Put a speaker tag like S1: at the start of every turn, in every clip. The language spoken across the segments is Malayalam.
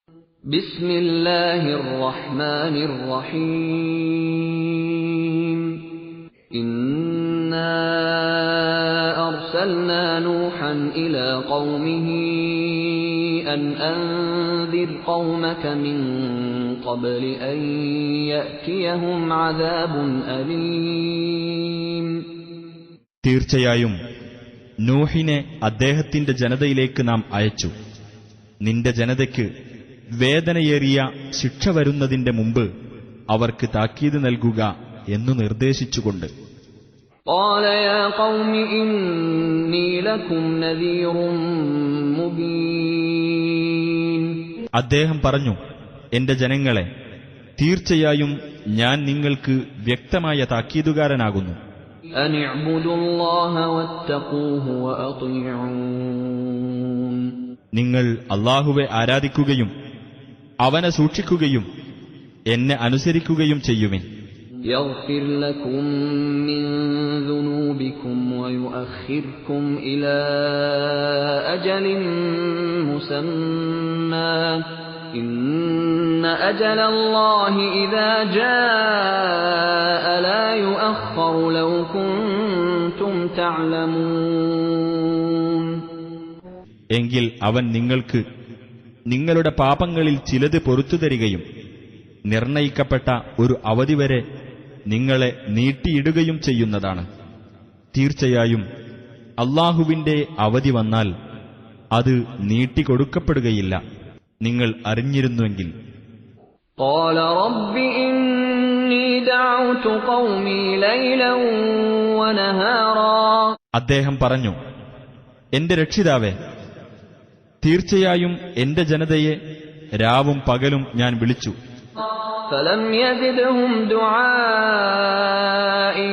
S1: ബിസ്മില്ലാഹിർ റഹ്മാനിർ റഹീം. ഇന്നാ അർസൽനാ നൂഹൻ ഇലാ ഖൗമിഹി അൻ അൻദിർ ഖൗമക മിൻ ഖബ്ലി അൻ യഅതിയഹും അദാബുൻ അലീം.
S2: തീർച്ചയായും നൂഹിനെ അദ്ദേഹത്തിന്റെ ജനതയിലേക്ക് നാം അയച്ചു. നിന്റെ ജനതയ്ക്ക് വേദനയേറിയ ശിക്ഷ വരുന്നതിന്റെ മുമ്പ് അവർക്ക് താക്കീത് നൽകുക എന്നു നിർദ്ദേശിച്ചുകൊണ്ട്.
S1: ഖാല യാ ഖൗമി ഇന്നി ലകും നദീറും മുബീൻ.
S2: അദ്ദേഹം പറഞ്ഞു, എന്റെ ജനങ്ങളെ, തീർച്ചയായും ഞാൻ നിങ്ങൾക്ക് വ്യക്തമായ താക്കീതുകാരനാകുന്നു.
S1: അൻ ഇഅ്ബുദുല്ലാഹ വത്തഖൂഹു വഅതിഊൻ.
S2: നിങ്ങൾ അല്ലാഹുവെ ആരാധിക്കുകയും അവനെ സൂക്ഷിക്കുകയും എന്നെ അനുസരിക്കുകയും ചെയ്യുവിൻ.
S1: യഗ്ഫിർ ലക്കും മിൻ ദുനൂബിക്കും വയുഅഖിർകും ഇലാ അജലിൻ മുസമ്മാ ഇന്ന അജലല്ലാഹി ഇദാ ജാഅ ലാ യുഅഖറു ലൗ കുൻതും തഅലമൂൻ.
S2: എങ്കിൽ അവൻ നിങ്ങൾക്ക് നിങ്ങളുടെ പാപങ്ങളിൽ ചിലത് പൊറുത്തു തരികയും നിർണയിക്കപ്പെട്ട ഒരു അവധി വരെ നിങ്ങളെ നീട്ടിയിടുകയും ചെയ്യുന്നതാണ്. തീർച്ചയായും അല്ലാഹുവിന്റെ അവധി വന്നാൽ അത് നീട്ടിക്കൊടുക്കപ്പെടുകയില്ല, നിങ്ങൾ അറിഞ്ഞിരുന്നുവെങ്കിൽ.
S1: ഖാല റബ്ബി ഇന്നി ദഅഉതു ഖൗമി ലൈലൻ വനഹാറാ.
S2: അദ്ദേഹം പറഞ്ഞു, എന്റെ രക്ഷിതാവേ, തീർച്ചയായും എന്റെ ജനതയെ രാവും പകലും ഞാൻ വിളിച്ചു.
S1: ഫലം യസിദ്ഹും ദുആഇ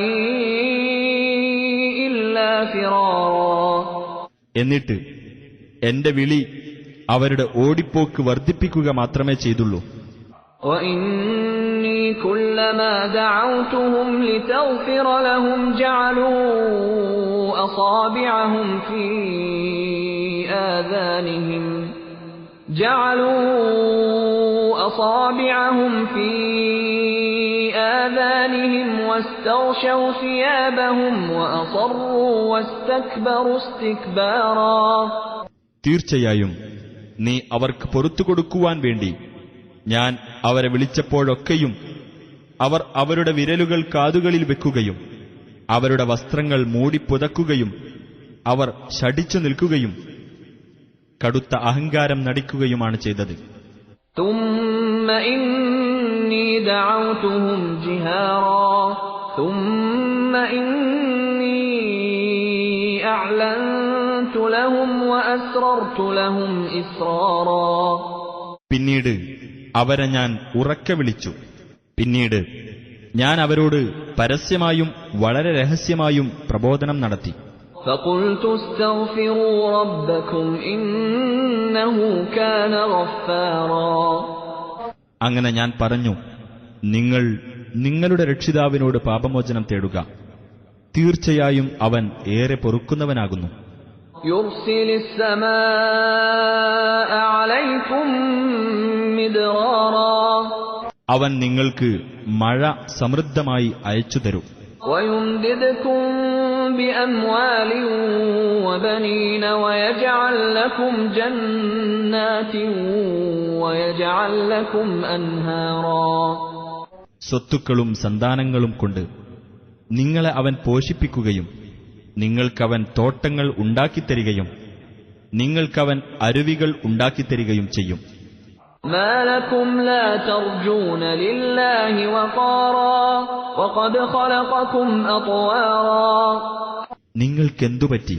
S1: ഇല്ലാ ഫിറാറാ.
S2: എന്നിട്ട് എന്റെ വിളി അവരുടെ ഓടിപ്പോക്ക് വർദ്ധിപ്പിക്കുക മാത്രമേ ചെയ്തുള്ളൂ.
S1: وإني كلما دعوتهم لتغفر لهم جعلوا أصابعهم في آذانهم واستغشوا ثيابهم وأصروا واستكبروا استكبارا.
S2: തീർച്ചയായും നീ അവർക്ക് പൊറുത്തു കൊടുക്കുവാൻ വേണ്ടി ഞാൻ അവരെ വിളിച്ചപ്പോഴൊക്കെയും അവർ അവരുടെ വിരലുകൾ കാതുകളിൽ വെക്കുകയും അവരുടെ വസ്ത്രങ്ങൾ മൂടിപ്പുതക്കുകയും അവർ ശഠിച്ചു നിൽക്കുകയും കടുത്ത അഹങ്കാരം നടിക്കുകയുമാണ് ചെയ്തത്.
S1: ثم إني دعوتهم جهارا ثم إني أعلنت لهم وأسررت لهم إسرارا.
S2: പിന്നീട് അവരെ ഞാൻ ഉറക്കെ വിളിച്ചു. പിന്നീട് ഞാൻ അവരോട് പരസ്യമായും വളരെ രഹസ്യമായും പ്രബോധനം നടത്തി.
S1: فقلت استغفروا ربكم إنه كان غفارا.
S2: അങ്ങനെ ഞാൻ പറഞ്ഞു, നിങ്ങൾ നിങ്ങളുടെ രക്ഷിതാവിനോട് പാപമോചനം തേടുക, തീർച്ചയായും അവൻ ഏറെ പൊറുക്കുന്നവനാകുന്നു.
S1: يرسل السماء عليكم مدرارا.
S2: അവൻ നിങ്ങൾക്ക് മഴ സമൃദ്ധമായി അയച്ചുതരും.
S1: ويمددكم بأموال وبنين ويجعل لكم جنات ويجعل لكم أنهارا.
S2: സ്വത്തുക്കളും സന്താനങ്ങളും കൊണ്ട് നിങ്ങളെ അവൻ പോഷിപ്പിക്കുകയും നിങ്ങൾക്കവൻ തോട്ടങ്ങൾ ഉണ്ടാക്കിത്തരികയും നിങ്ങൾക്കവൻ അരുവികൾ ഉണ്ടാക്കിത്തരികയും ചെയ്യും.
S1: ما لكم لا ترجون لله وقارا وقد خلقكم أطوارا.
S2: നിങ്ങൾക്കെന്തുപറ്റി?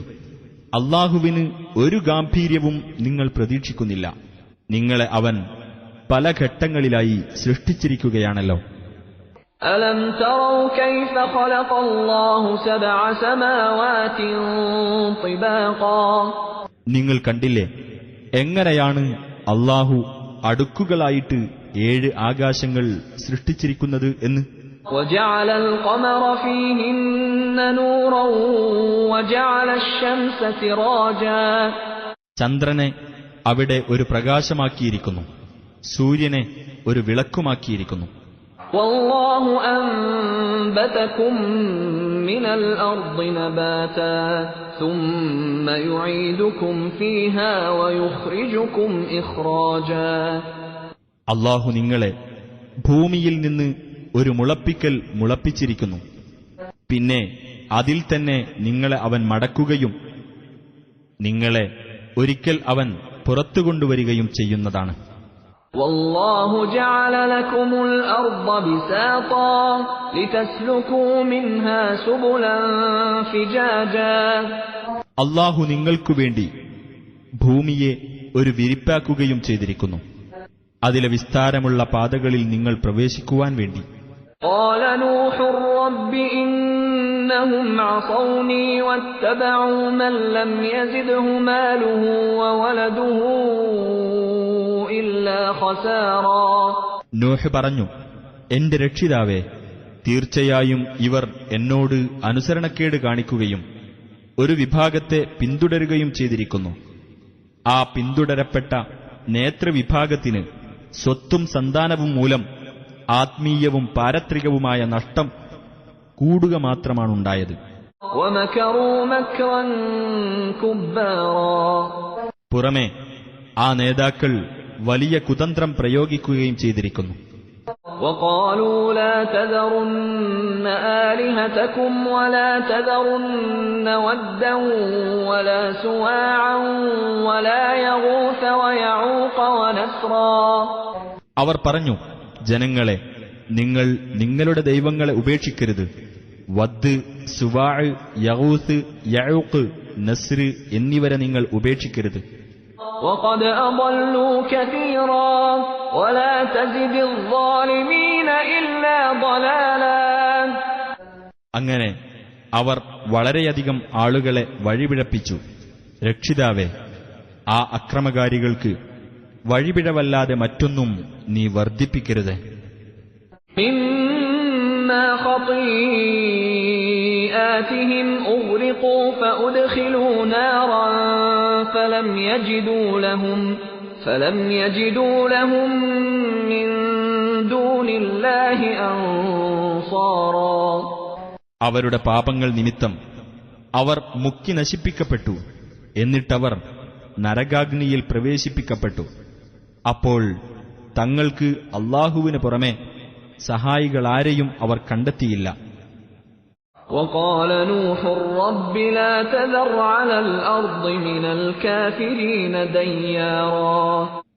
S2: അല്ലാഹുവിന് ഒരു ഗാംഭീര്യവും നിങ്ങൾ പ്രതീക്ഷിക്കുന്നില്ല. നിങ്ങളെ അവൻ പല ഘട്ടങ്ങളിലായി സൃഷ്ടിച്ചിരിക്കുകയാണല്ലോ.
S1: ألم تروا كيف خلق الله سبع سماوات طباقا.
S2: നിങ്ങൾ കണ്ടില്ലേ എങ്ങനെയാണ് അല്ലാഹു അടുക്കുകളായിട്ട് 7 ആകാശങ്ങൾ സൃഷ്ടിച്ചിരിക്കുന്നത് എന്ന്.
S1: وجعل القمر فيهن نورا وجعل الشمس سراجا.
S2: ചന്ദ്രനെ അവിടെ ഒരു പ്രകാശമാക്കിയിരിക്കുന്നു, സൂര്യനെ ഒരു വിളക്കുമാക്കിയിരിക്കുന്നു.
S1: والله أنبتكم من الأرض نباتا ثم يعيدكم فيها ويخرجكم إخراجا.
S2: അല്ലാഹു നിങ്ങളെ ഭൂമിയിൽ നിന്ന് ഒരു മുളപ്പിക്കൽ മുളപ്പിച്ചിരിക്കുന്നു. പിന്നെ അതിൽ തന്നെ നിങ്ങളെ അവൻ മടക്കുകയും നിങ്ങളെ ഒരിക്കൽ അവൻ പുറത്തുകൊണ്ടുവരികയും ചെയ്യുന്നതാണ്.
S1: والله جعل لكم الأرض بساطا لتسلكوا منها سبلا فجاجا.
S2: അല്ലാഹു നിങ്ങൾക്കു വേണ്ടി ഭൂമിയെ ഒരു വിരിപ്പാക്കുകയും ചെയ്തിരിക്കുന്നു, അതിലെ വിസ്താരമുള്ള പാതകളിൽ നിങ്ങൾ പ്രവേശിക്കുവാൻ വേണ്ടി.
S1: قال نوح رب إنهم عصوني واتبعوا من لم يزده ماله وولده إلا خسارا.
S2: നോഹ് പറഞ്ഞു, എന്റെ രക്ഷിതാവേ, തീർച്ചയായും ഇവർ എന്നോട് അനുസരണക്കേട് കാണിക്കുകയും ഒരു വിഭാഗത്തെ പിന്തുടരുകയും ചെയ്തിരിക്കുന്നു. ആ പിന്തുടരപ്പെട്ട നേതൃവിഭാഗത്തിന് സ്വത്തും സന്താനവും മൂലം ആത്മീയവും പാരത്രികവുമായ നഷ്ടം കൂടുക മാത്രമാണുണ്ടായത്. പുറമെ ആ നേതാക്കൾ വലിയ കുതന്ത്രം പ്രയോഗിക്കുകയും ചെയ്തിരിക്കുന്നു.
S1: وقالوا لا تذرن آلهتكم ولا تذرن ودا ولا سواعا ولا يغوث ويعوق ونسرا.
S2: അവർ പറഞ്ഞു, ജനങ്ങളെ, നിങ്ങൾ നിങ്ങളുടെ ദൈവങ്ങളെ ഉപേക്ഷിക്കരുത്. വദ്, സുവാഅ്, യഗൂസ്, യഊഖ്, നസ്ർ എന്നിവരെ നിങ്ങൾ ഉപേക്ഷിക്കരുത്.
S1: وقد أضلوا كثيرا ولا تزد الظالمين إلا ضلالا.
S2: അങ്ങനെ അവർ വളരെയധികം ആളുകളെ വഴിപിഴപ്പിച്ചു. രക്ഷിതാവേ, ആ അക്രമകാരികൾക്ക് വഴിപിഴവല്ലാതെ മറ്റൊന്നും നീ വർദ്ധിപ്പിക്കരുത്.
S1: مما خطيئاتهم أغرقوا فأدخلوا نارا فلم يجدوا لهم من دون الله أنصارا.
S2: അവരുടെ പാപങ്ങൾ നിമിത്തം അവർ മുക്കി നശിപ്പിക്കപ്പെട്ടു. എന്നിട്ടവർ നരകാഗ്നിയിൽ പ്രവേശിപ്പിക്കപ്പെട്ടു. അപ്പോൾ തങ്ങൾക്ക് അല്ലാഹുവിന് പുറമെ സഹായികളാരെയും അവർ കണ്ടെത്തിയില്ല.
S1: وقال نوح رب لا تذر على الأرض من الكافرين ديارا.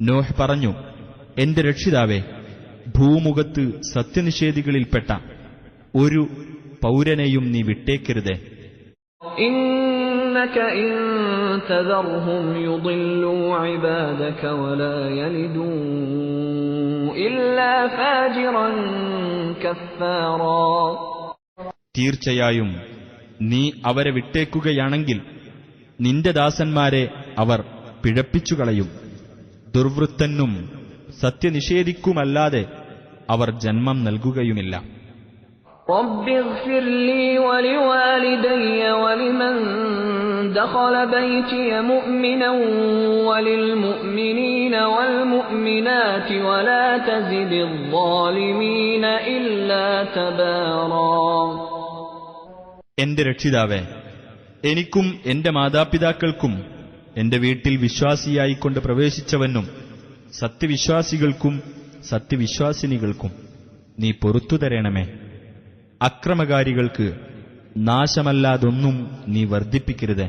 S2: നോഹ് പറഞ്ഞു, എന്റെ രക്ഷിതാവേ, ഭൂമുഖത്ത് സത്യനിഷേധികളിൽപ്പെട്ട ഒരു പൗരനെയും നീ വിട്ടേക്കരുതേ.
S1: إنك إن تذرهم يضلوا عبادك ولا يلدوا إلا فاجرا كفارا.
S2: തീർച്ചയായും നീ അവരെ വിട്ടേക്കുകയാണെങ്കിൽ നിന്റെ ദാസന്മാരെ അവർ പിഴപ്പിച്ചുകളയും. ദുർവൃത്തനും സത്യനിഷേധിക്കുമല്ലാതെ അവർ ജന്മം നൽകുകയുമില്ല.
S1: رب اغفر لي ولوالدي ولمن دخل بيتي مؤمنا وللمؤمنين والمؤمنات ولا تزد الظالمين إلا تبارا.
S2: എന്റെ രക്ഷിതാവേ, എനിക്കും എന്റെ മാതാപിതാക്കൾക്കും എന്റെ വീട്ടിൽ വിശ്വാസിയായിക്കൊണ്ട് പ്രവേശിച്ചവനും സത്യവിശ്വാസികൾക്കും സത്യവിശ്വാസിനികൾക്കും നീ പൊറുത്തു തരണമേ. അക്രമകാരികൾക്ക് നാശമല്ലാതൊന്നും നീ വർദ്ധിപ്പിക്കരുത്.